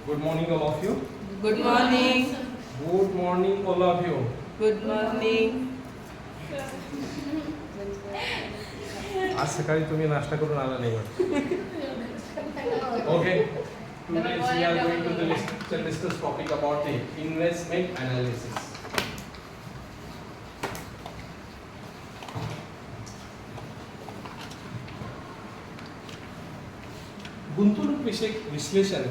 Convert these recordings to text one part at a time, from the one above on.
Good morning, all of you. Good morning. Good morning, all of you. Good morning. आज सकाळी तुम्ही नाश्ता करून आला नाही okay Today we are going to discuss topic about the investment analysis. गुंतवणूक विषयक विश्लेषण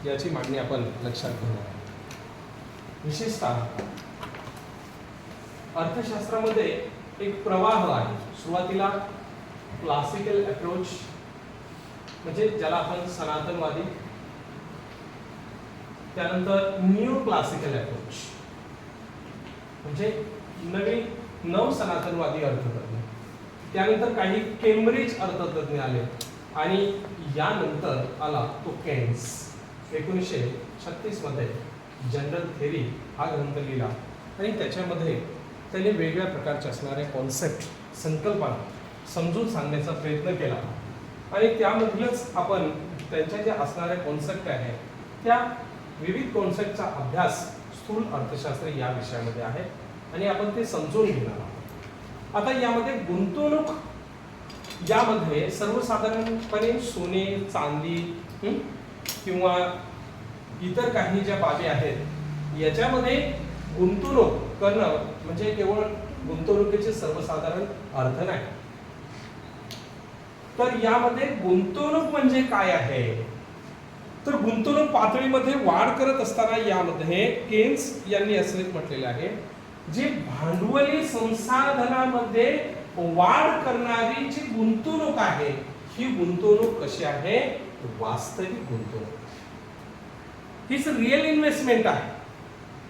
याची मागणी आपण लक्षात घेणार आहोत. विशेषतः अर्थशास्त्रामध्ये एक प्रवाह आहे. सुरुवातीला क्लासिकल अप्रोच म्हणजे ज्याला आपण सनातनवादी, त्यानंतर न्यू क्लासिकल अप्रोच म्हणजे नव सनातनवादी अर्थतज्ञ, त्यानंतर काही केम्ब्रिज अर्थतज्ञ आले आणि यानंतर आला तो केन्स. 1936 मध्ये जनरल थेरी हा ग्रंथ लिहिला आणि त्याच्यामध्ये त्याने वेगळ्या प्रकारच्या असणाऱ्या कॉन्सेप्ट, संकल्पना समजून सांगण्याचा प्रयत्न केला आणि त्यामधूनच आपण त्यांच्या ज्या असणाऱ्या कॉन्सेप्ट आहेत त्या विविध कॉन्सेप्टचा अभ्यास स्थूल अर्थशास्त्र या विषयामध्ये आहे आणि आपण ते समजून घेणार आहोत. आता यामध्ये गुंतवणूक यामध्ये सर्वसाधारणपणे सोने, चांदी किंवा इतर काही ज्या बाबी आहेत याच्यामध्ये गुंतवणूक करणं म्हणजे केवळ गुंतवणुकीचे सर्वसाधारण अर्थ नाही. तर यामध्ये गुंतवणूक म्हणजे काय आहे, तर गुंतवणूक पातळीमध्ये वाढ करत असताना यामध्ये केन्स यांनी असे म्हटलेले आहे, जी भांडवली संसाधनामध्ये वाढ करणारी जी गुंतवणूक आहे ही गुंतवणूक कशी आहे, वास्तविक गुंतवणूक, हीच रिअल इन्व्हेस्टमेंट आहे.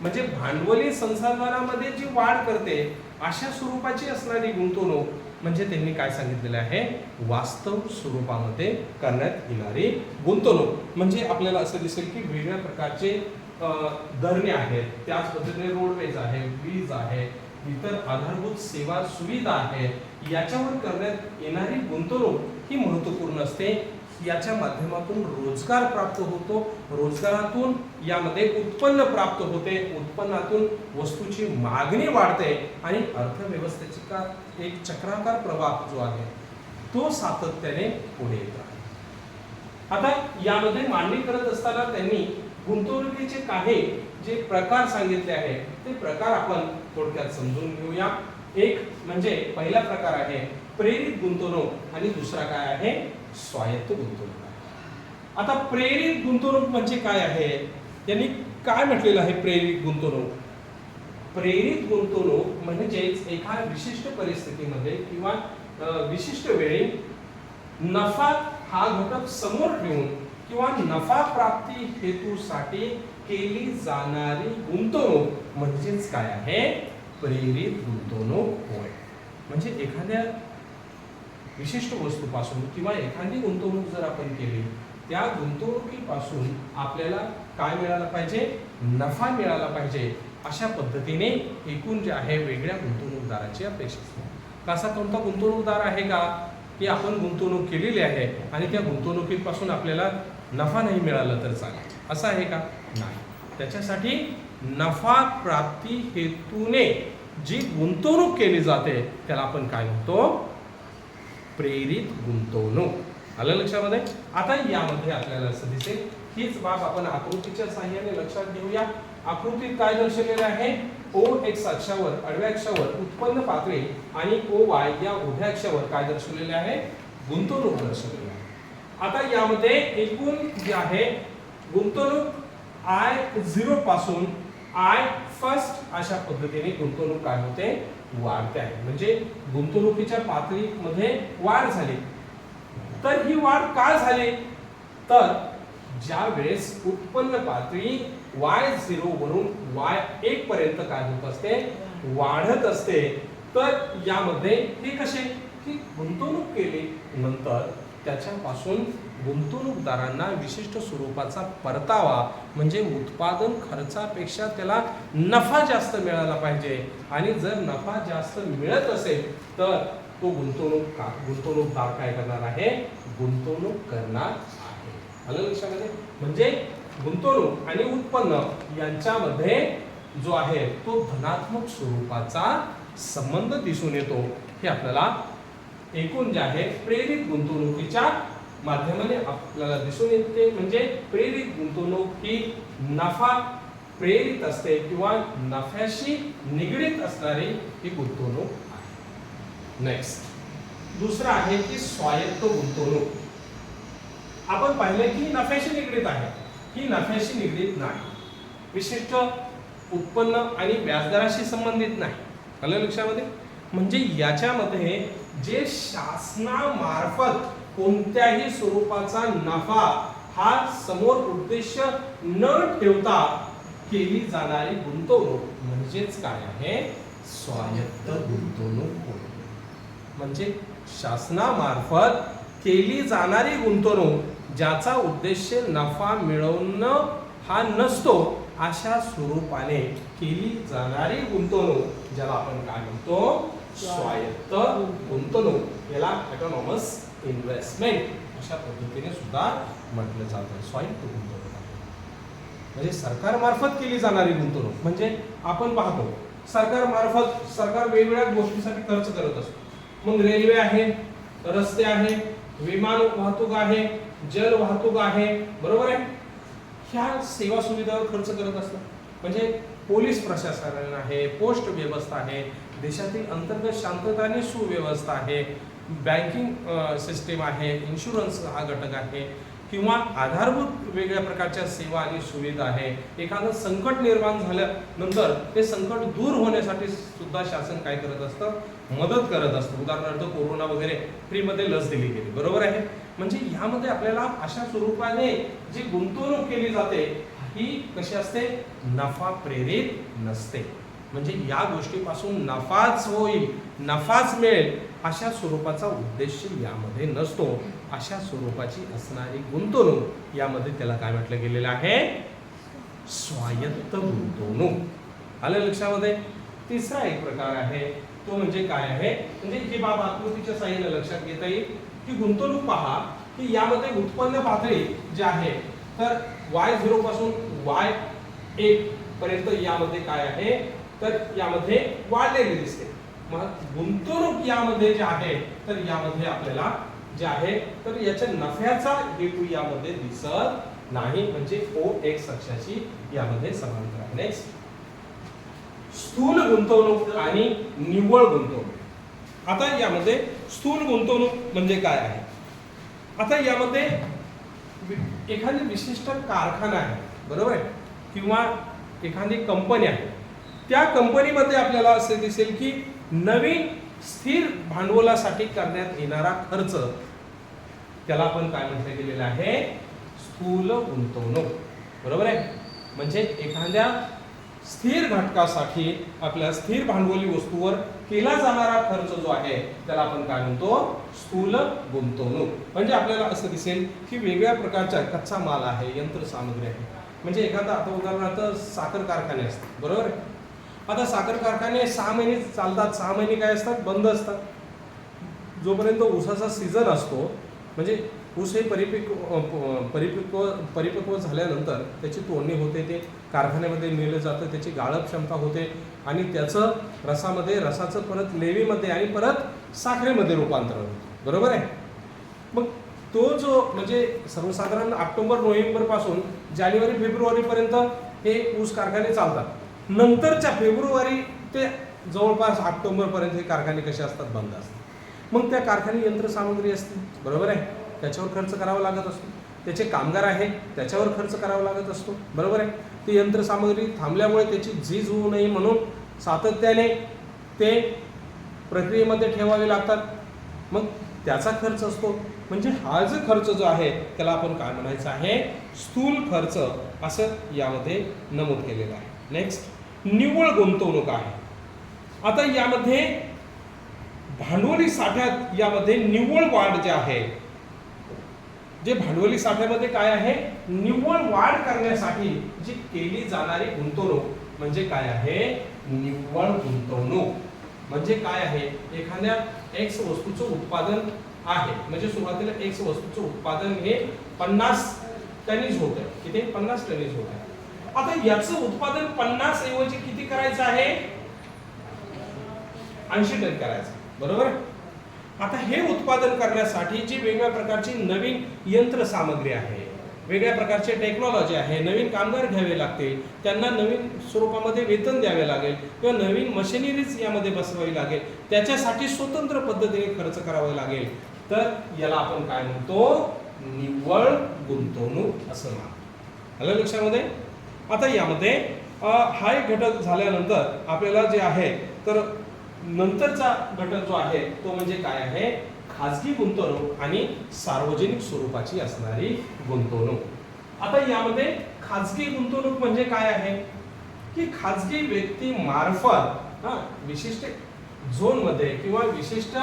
म्हणजे भांडवली संसाधनामध्ये जी वाढ करते अशा स्वरूपाची असणारी गुंतवणूक म्हणजे त्यांनी काय सांगितलेलं आहे, वास्तव स्वरूपामध्ये करण्यात येणारी गुंतवणूक. म्हणजे आपल्याला असं दिसेल की वेगळ्या प्रकारचे धरणे आहेत, त्याच पद्धतीने रोडवेज आहे, वीज आहे, इतर आधारभूत सेवा सुविधा आहे, याच्यावर करण्यात येणारी गुंतवणूक ही महत्त्वपूर्ण असते. याच्या माध्यमातून रोजगार प्राप्त होतो, रोजगारातून यामध्ये उत्पन्न प्राप्त होते, उत्पन्नातून वस्तूची मागणी वाढते आणि अर्थव्यवस्थेची का एक चक्राकार प्रवाह जो आहे तो सातत्याने पुढे येत आहे. आता यामध्ये मांडणी करत असताना त्यांनी गुंतवणुकीचे काही जे प्रकार सांगितले आहेत ते प्रकार आपण थोडक्यात समजून घेऊया. एक म्हणजे पहिला प्रकार आहे प्रेरित गुंतवणूक आणि दुसरा काय आहे, स्वायत्त गुंतवणूक आहे. आता प्रेरित गुंतवणूक म्हणजे काय आहे, त्यांनी काय म्हटलेलं आहे प्रेरित गुंतवणूक. प्रेरित गुंतवणूक म्हणजेच एका विशिष्ट परिस्थितीमध्ये किंवा विशिष्ट वेळी नफा हा घटक समोर ठेवून किंवा नफा प्राप्ती हेतूसाठी केली जाणारी गुंतवणूक म्हणजेच काय आहे, प्रेरित गुंतवणूक होय. म्हणजे एखाद्या विशिष्ट वस्तूपासून किंवा एखादी गुंतवणूक जर आपण केली, त्या गुंतवणुकीपासून आपल्याला काय मिळालं पाहिजे, नफा मिळाला पाहिजे. अशा पद्धतीने एकूण जे आहे वेगळ्या गुंतवणूकदाराची अपेक्षा असते. कसा कोणता गुंतवणूकदार आहे का की आपण गुंतवणूक केलेली आहे आणि त्या गुंतवणुकीपासून आपल्याला नफा नाही मिळाला तर चालेल, असं आहे का, नाही. त्याच्यासाठी नफा प्राप्ती हेतूने जी गुंतवणूक केली जाते त्याला आपण काय म्हणतो, प्रेरित गुंतवणूक. आलं लक्षामध्ये. आता यामध्ये आपल्याला असं दिसेल, हीच बाब आपण आकृतीच्या साहाय्याने लक्षात घेऊया. आकृतीत काय दर्शवलेले आहे, ओ एक्स अक्षावर आडव्या अक्षावर उत्पन्न पातळी आणि ओ वाय या उभ्या अक्षावर काय दर्शवलेले आहे, गुंतवणूक दर्शवलेली आहे. आता यामध्ये एकूण जे आहे गुंतवणूक I0 पासून I1 अशा पद्धतीने गुंतवणूक काय होते, वाढते आहे. म्हणजे गुंतवणुकीच्या पातळीमध्ये वाढ झाली. तर ही वाढ का झाली, तर ज्या वेळेस उत्पन्न पातळी Y0 वरून Y1 पर्यंत काय होत असते, वाढत असते. तर यामध्ये हे कसे की गुंतवणूक केली नंतर त्याच्यापासून गुंतवणूकदारांना विशिष्ट स्वरूपाचा परतावा म्हणजे उत्पादन खर्चापेक्षा त्याला नफा जास्त मिळाला पाहिजे आणि जर नफा जास्त मिळत असेल तर तो गुंतवणूकदार काय करणार आहे, गुंतवणूक करणार आहे. आलं लक्षामध्ये. म्हणजे गुंतवणूक आणि उत्पन्न यांच्यामध्ये जो आहे तो धनात्मक स्वरूपाचा संबंध दिसून येतो. हे आपल्याला एकूण जे आहे प्रेरित गुंतवणुकीच्या माध्यमाने आपल्याला दिसून येते. म्हणजे प्रेरित गुंतवणूक ही नफा प्रेरित असते किंवा नफ्याशी निगडीत असणारी ही गुंतवणूक आहे. नेक्स्ट दुसरा आहे की स्वायत्त गुंतवणूक. आपण पाहिले की नफ्याशी निगडीत आहे, ही नफ्याशी निगडीत नाही, विशिष्ट उत्पन्न आणि व्याजदराशी संबंधित नाही. आलं लक्षामध्ये? म्हणजे याच्यामध्ये जे शासनामार्फत कोणत्याही स्वरूपाचा नफा हा समोर उद्देश न ठेवता केली जाणारी गुंतवणूक म्हणजेच काय आहे? स्वायत्त गुंतवणूक होय. म्हणजे शासनामार्फत केली जाणारी गुंतवणूक ज्याचा उद्देश नफा मिळवणं हा नसतो, अशा स्वरूपाने केली जाणारी गुंतवणूक ज्याला आपण काय म्हणतो? स्वायत्त गुंतवणूक. याला ऑटोनॉमस इन्व्हेस्टमेंट अशा पद्धतीने सुद्धा म्हटलं जातं. स्वायत्त गुंतवणूक म्हणजे सरकारमार्फत केली जाणारी गुंतवणूक. म्हणजे आपण पाहतो सरकार वेगवेगळ्या गोष्टीसाठी खर्च करत असतो. मग रेल्वे आहे, रस्ते आहे, विमान वाहतूक आहे, जल वाहतूक आहे, बरोबर आहे. ह्या सेवा सुविधावर खर्च करत असतात. म्हणजे पोलीस प्रशासन आहे, पोस्ट व्यवस्था आहे, देशातील अंतर्गत शांतता आणि सुव्यवस्था आहे, बँकिंग सिस्टीम आहे, इन्शुरन्स हा घटक आहे, किंवा आधारभूत वेगळ्या प्रकारच्या सेवा आणि सुविधा आहे. एखादं संकट निर्माण झाल्यानंतर ते संकट दूर होण्यासाठी सुद्धा शासन काय करत असतं? मदत करत असतं. उदाहरणार्थ कोरोना वगैरे फ्रीमध्ये लस दिली गेली, बरोबर आहे. म्हणजे ह्यामध्ये आपल्याला अशा स्वरूपाने जी गुंतवणूक केली जाते ही कशी असते? नफा प्रेरित नसते. म्हणजे या गोष्टीपासून नफाच होईल, नफाच मिळेल अशा स्वरूपाचा उद्देश यामध्ये नसतो. अशा स्वरूपाची असणारी गुंतवणूक यामध्ये त्याला काय म्हटलं गेलेलं आहे? स्वायत्त गुंतवणूक. आलं लक्षामध्ये? तिसरा एक प्रकार आहे तो म्हणजे काय आहे? म्हणजे ही बाब आकृतीच्या साहाय्याने लक्षात घेता येईल की गुंतवणूक पहा की यामध्ये उत्पन्न पातळी जी आहे तर Y0 पासून Y1 पर्यंत यामध्ये काय आहे तर यामध्ये वाढलेली दिसते. मग गुंतवणूक यामध्ये जे आहे तर यामध्ये आपल्याला जे आहे तर याच्या नफ्याचा हेतू यामध्ये दिसत नाही. म्हणजे OX अक्षाशी यामध्ये समांतर आहे. नेक्स्ट स्थूल गुंतवणूक आणि निव्वळ गुंतवणूक. आता यामध्ये स्थूल गुंतवणूक म्हणजे काय आहे? आता यामध्ये एखादी विशिष्ट कारखाना आहे, बरोबर आहे, किंवा एखादी कंपनी आहे. त्या कंपनीमध्ये आपल्याला असे दिसेल की नवीन स्थिर भांडवलासाठी करण्यात येणारा खर्च त्याला आपण काय म्हटलं गेलेलं आहे? स्थूल गुंतवणूक, बरोबर आहे. म्हणजे एखाद्या स्थिर घटकासाठी आपल्या स्थिर भांडवली वस्तूवर केला जाणारा खर्च जो आहे त्याला आपण काय म्हणतो? स्थूल गुंतवणूक. म्हणजे आपल्याला असं दिसेल की वेगवेगळ्या प्रकारचा कच्चा माल आहे, यंत्रसामग्री आहे. म्हणजे एखादा आता उदाहरणार्थ साखर कारखाने असतात, बरोबर आहे. आता साखर कारखाने 6 महिने चालतात, 6 महिने काय असतात? बंद असतात. जोपर्यंत ऊसाचा सीझन असतो, म्हणजे ऊस हे परिपक्व झाल्यानंतर त्याची तोडणी होते, ते कारखान्यामध्ये नेलं जातं, त्याची गाळप क्षमता होते आणि त्याचं रसाचं परत लेवीमध्ये आणि परत साखरेमध्ये रूपांतर होतं, बरोबर आहे. मग तो जो म्हणजे सर्वसाधारण ऑक्टोबर नोव्हेंबर पासून जानेवारी फेब्रुवारी पर्यंत हे ऊस कारखाने चालतात. नंतरच्या फेब्रुवारी ते जवळपास ऑक्टोबर पर्यंत हे कारखाने कसे असतात? बंद असतात. मग त्या कारखाने यंत्रसामग्री असते, बरोबर आहे, त्याच्यावर खर्च करावा लागत असतो. त्याचे कामगार आहे त्याच्यावर खर्च करावा लागत असतो, बरोबर आहे. ती यंत्रसामग्री थांबल्यामुळे त्याची झीज होऊ नये म्हणून सातत्याने ते प्रक्रियेमध्ये ठेवावे लागतात. मग त्याचा खर्च असतो. म्हणजे हा जो खर्च जो आहे त्याला आपण काय म्हणायचं आहे? स्थूल खर्च असं यामध्ये नमूद केलेलं आहे. नेक्स्ट निव्वळ गुंतवणूक आहे. आता यामध्ये भांडवली साठ्यात यामध्ये निव्वळ वाढ जे आहे, जे भांडवली साठ्यामध्ये काय आहे? निव्वळ वाढ करण्यासाठी जी केली जाणारी गुंतवणूक म्हणजे काय आहे? निव्वळ गुंतवणूक. म्हणजे काय आहे? एखाद्या X वस्तूचं उत्पादन आहे, म्हणजे सुरुवातीला X वस्तूचं उत्पादन हे 50 टनीज होत आहे. किती? 50 टनीज होत आहे. आता याचं उत्पादन 50 ऐवजी किती करायचं आहे? 80 टन करायचं, बरोबर. आता हे उत्पादन करण्यासाठी जी वेगवेगळ्या प्रकारची नवीन यंत्र सामग्री आहे, वेगळ्या प्रकारचे टेक्नॉलॉजी आहे, नवीन कामगार घ्यावे लागतील, त्यांना नवीन स्वरूपामध्ये वेतन द्यावे लागेल किंवा नवीन मशिनरीज यामध्ये बसवावी लागेल, त्याच्यासाठी स्वतंत्र पद्धतीने खर्च करावा लागेल. तर याला आपण काय म्हणतो? निव्वळ गुंतवणूक असं म्हणतो. आलं लक्षामध्ये? आता यामध्ये हा एक घटक झाल्यानंतर आपल्याला जे आहे तर नंतरचा घटक जो आहे तो म्हणजे काय आहे? खाजगी गुंतवणूक आणि सार्वजनिक स्वरूपाची असणारी गुंतवणूक. आता यामध्ये खाजगी गुंतवणूक म्हणजे काय आहे की खाजगी व्यक्ती मार्फत विशिष्ट झोन मध्ये किंवा विशिष्ट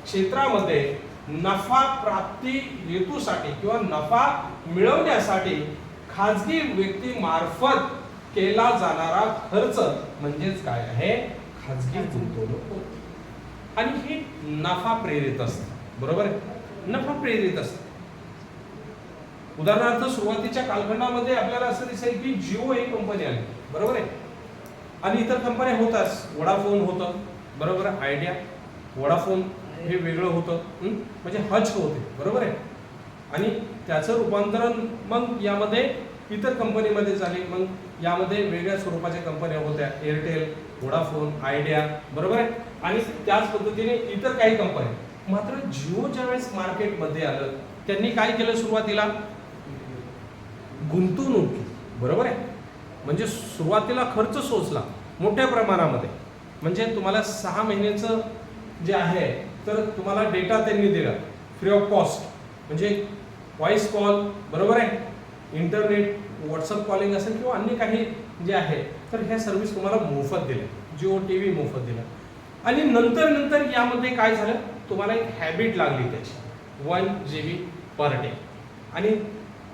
क्षेत्रामध्ये नफा प्राप्ती हेतूसाठी किंवा नफा मिळवण्यासाठी खाजगी व्यक्ती मार्फत केला जाणारा खर्च म्हणजेच काय आहे? खाजगी गुंतवणूक. आणि ही नफा प्रेरित असते, बरोबर आहे. नफा प्रेरित असते. उदाहरणार्थ सुरुवातीच्या कालखंडामध्ये आपल्याला असं दिसेल की जिओ ही कंपनी आली, बरोबर आहे. आणि इतर कंपन्या होताच. वोडाफोन होतं, बरोबर आहे. आयडिया, वोडाफोन हे वेगळं होतं, म्हणजे हच होते, बरोबर आहे. आणि त्याचं रूपांतरण मग यामध्ये इतर कंपनीमध्ये झाले. मग यामध्ये वेगळ्या स्वरूपाच्या कंपन्या होत्या, एअरटेल, वोडाफोन, आयडिया, बरोबर आहे. आणि त्याच पद्धतीने इतर काही कंपन्या. मात्र जिओ ज्यावेळेस मार्केटमध्ये आलं त्यांनी काय केलं? सुरुवातीला गुंतवणूक केली, बरोबर आहे. म्हणजे सुरुवातीला खर्च सोसला मोठ्या प्रमाणामध्ये. म्हणजे तुम्हाला 6 महिन्याचं जे आहे तर तुम्हाला डेटा त्यांनी दिला फ्री ऑफ कॉस्ट. म्हणजे व्हॉइस कॉल, बरोबर आहे, इंटरनेट, व्हॉट्सअप कॉलिंग असेल किंवा अन्य काही जे आहे तर ह्या सर्व्हिस तुम्हाला मोफत दिल्या. जिओ टीव्ही मोफत दिला. आणि नंतर यामध्ये काय झालं? तुम्हाला एक हॅबिट लागली त्याची, 1 GB पर डे. आणि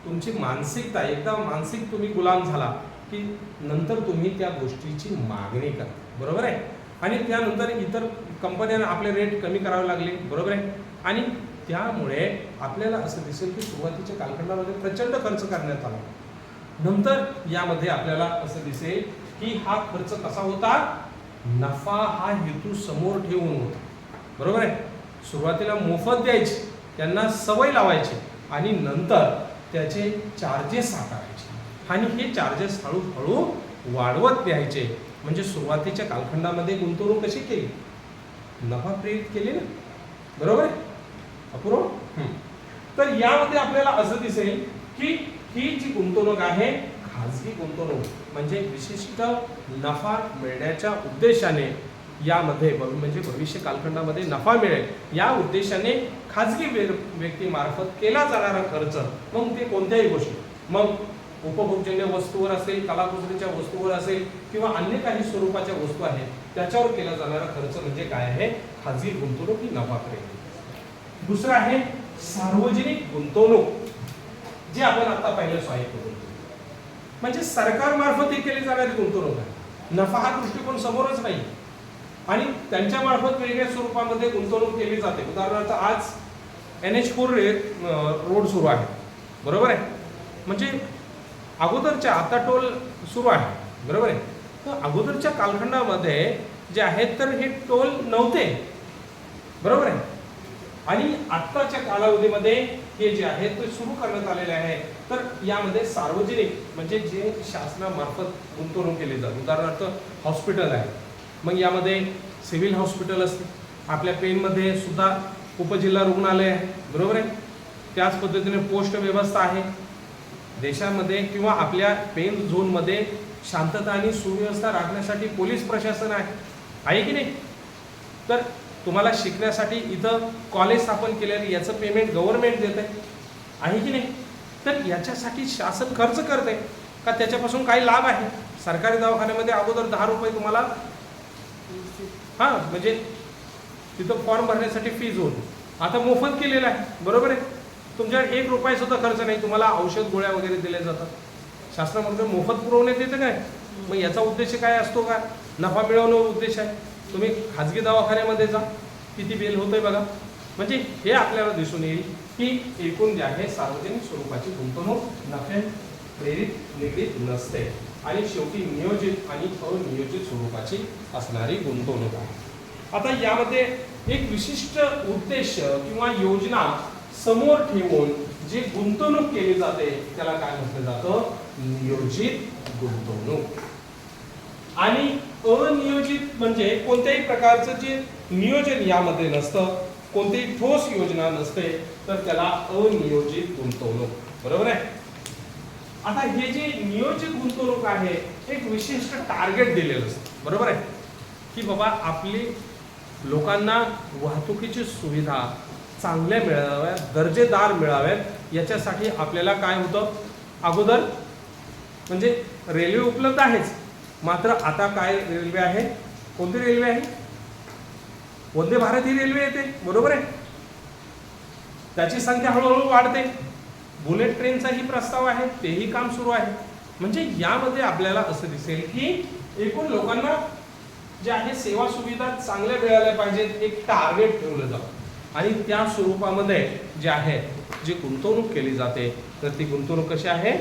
तुमची मानसिकता, एकदा मानसिक तुम्ही गुलाम झाला की नंतर तुम्ही त्या गोष्टीची मागणी करा, बरोबर आहे. आणि त्यानंतर इतर कंपन्यांना आपले रेट कमी करावे लागले, बरोबर आहे. आणि त्यामुळे आपल्याला असं दिसेल की सुरुवातीच्या कालखंडामध्ये प्रचंड खर्च करण्यात आला. नंतर यामध्ये आपल्याला असं दिसेल की हा खर्च कसा होता? नफा हा हेतू समोर ठेवून होता, बरोबर आहे. सुरुवातीला मोफत द्यायचे, त्यांना सवय लावायची आणि नंतर त्याचे चार्जेस आकारायचे. आणि हे चार्जेस हळूहळू वाढवत न्यायचे. म्हणजे सुरुवातीच्या कालखंडामध्ये गुंतवणूक कशी केली? नफा प्रेरित केली ना, बरोबर आहे. अपूर्व. तर यामध्ये आपल्याला असं दिसेल की ही जी गुंतवणूक आहे खाजगी गुंतवणूक म्हणजे विशिष्ट नफा मिळण्याच्या उद्देशाने यामध्ये म्हणजे भविष्य कालखंडामध्ये नफा मिळेल या उद्देशाने खाजगी व्यक्ती मार्फत केला जाणारा खर्च. मग ते कोणत्याही गोष्टी, मग उपभोगजन्य वस्तूवर असेल, कलाकुसरीच्या वस्तूवर असेल किंवा अन्य काही स्वरूपाच्या वस्तू आहेत त्याच्यावर केला जाणारा खर्च म्हणजे काय आहे? खाजगी गुंतवणूक ही नफा प्रेरित. दुसरं आहे सार्वजनिक गुंतवणूक, जे आपण आता पाहिलं स्वायत्त गुंतवणूक. म्हणजे सरकार मार्फत ही केली जाणारी गुंतवणूक आहे. नफा हा दृष्टिकोन समोरच नाही आणि त्यांच्या मार्फत वेगळ्या स्वरूपामध्ये गुंतवणूक केली जाते. उदाहरणार्थ आज NH4 रोड सुरू आहे, बरोबर आहे. म्हणजे अगोदरच्या, आता टोल सुरू आहे, बरोबर आहे. तर अगोदरच्या कालखंडामध्ये जे आहेत तर हे टोल नव्हते, बरोबर आहे. आणि आत्ताच्या कालावधीमध्ये हे जे आहे ते सुरू करण्यात आलेले आहे. तर यामध्ये सार्वजनिक म्हणजे जे शासनामार्फत गुंतवणूक केली जाते. उदाहरणार्थ हॉस्पिटल आहे, मग यामध्ये सिव्हिल हॉस्पिटल असते. आपल्या पेनमध्ये सुद्धा उपजिल्हा रुग्णालय आहे, बरोबर आहे. त्याच पद्धतीने पोस्ट व्यवस्था आहे देशामध्ये किंवा आपल्या पेन झोनमध्ये शांतता आणि सुव्यवस्था राखण्यासाठी पोलीस प्रशासन आहे की नाही. तर तुम्हाला शिकण्यासाठी इथं कॉलेज स्थापन केलेलं याचं पेमेंट गव्हर्नमेंट देत आहे की नाही. तर याच्यासाठी शासन खर्च करते का त्याच्यापासून काही लाभ आहे. सरकारी दवाखान्यामध्ये अगोदर 10 रुपये तुम्हाला म्हणजे तिथं फॉर्म भरण्यासाठी फीज होती, आता मोफत केलेलं आहे, बरोबर आहे. तुमच्याकडे 1 रुपया सुद्धा खर्च नाही, तुम्हाला औषध गोळ्या वगैरे दिल्या जातात. शासनामध्ये मोफत पुरवण्यात येतं काय. मग याचा उद्देश काय असतो का? नफा मिळवणं उद्देश आहे. तुम्ही खाजगी दवाखान्यामध्ये जा, किती बिल होतंय बघा. म्हणजे हे आपल्याला दिसून येईल ही एकूण जे आहे सार्वजनिक स्वरूपाची गुंतवणूक नफ्या प्रेरित निगडीत नसते आणि शेवटी नियोजित आणि अनियोजित स्वरूपाची असणारी गुंतवणूक आहे. आता यामध्ये एक विशिष्ट उद्देश किंवा योजना समोर ठेवून जी गुंतवणूक केली जाते त्याला काय म्हटलं जातं? नियोजित गुंतवणूक. आणि अनियोजित म्हणजे कोणत्याही प्रकारचं जे नियोजन यामध्ये नसतं, कोणतीही ठोस योजना नसते, तर त्याला अनियोजित गुंतवणूक. बरोबर आहे. आता हे जे नियोजित गुंतवणूक आहे एक विशिष्ट टार्गेट दिलेलं असतं. बरोबर आहे की बाबा आपली लोकांना वाहतुकीची सुविधा चांगल्या मिळाव्यात, दर्जेदार मिळाव्यात, याच्यासाठी आपल्याला काय होतं? अगोदर म्हणजे रेल्वे उपलब्ध आहेच, मात्र आता काय रेल्वे आहे? कोणती रेल्वे आहे? वंदे भारत ही रेल्वे येते. बरोबर आहे. त्याची संख्या हळूहळू वाढते. बुलेट ट्रेनचाही प्रस्ताव आहे, तेही काम सुरू आहे. म्हणजे यामध्ये आपल्याला असं दिसेल की एकूण लोकांना जे आहे सेवा सुविधा चांगल्या मिळाल्या पाहिजेत, एक टार्गेट ठेवलं जातं आणि त्या स्वरूपामध्ये जे आहे जी गुंतवणूक केली जाते तर ती गुंतवणूक कशी आहे?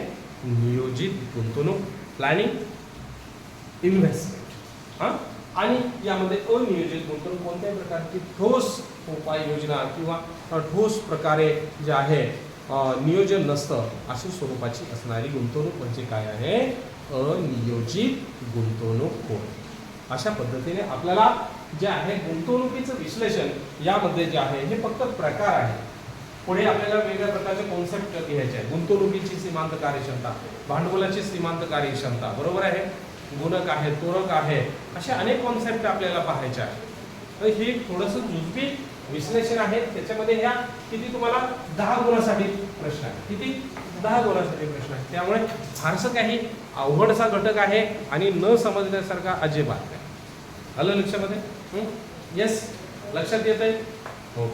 नियोजित गुंतवणूक, प्लॅनिंग इन्व्हेस्टमेंट. आणि यामध्ये अनियोजित गुंतवणूक कोणत्याही प्रकारची ठोस उपाययोजना किंवा ठोस प्रकारे जे आहे नियोजन नसतं अशा स्वरूपाची असणारी गुंतवणूक म्हणजे काय आहे? अनियोजित गुंतवणूक होय. अशा पद्धतीने आपल्याला जे आहे गुंतवणुकीचं विश्लेषण यामध्ये जे आहे हे फक्त प्रकार आहे. पुढे आपल्याला वेगळ्या प्रकारचे कॉन्सेप्ट घ्यायचे आहे. गुंतवणुकीची सीमांत कार्यक्षमता, भांडवलाची सीमांत कार्यक्षमता, बरोबर आहे, गुणक आहे, तोरक आहे, असे अनेक कॉन्सेप्ट आपल्याला पाहायचे आहे. तर हे थोडंसं जुजबी विश्लेषण आहे. त्याच्यामध्ये ह्या किती तुम्हाला 10 गुणासाठी प्रश्न आहे. किती? 10 गुणासाठी प्रश्न आहे. त्यामुळे फारसं काही अवघडसा घटक आहे आणि न समजण्यासारखा अजिबात नाही. आलं लक्षामध्ये? येस, लक्षात येत आहे? हो.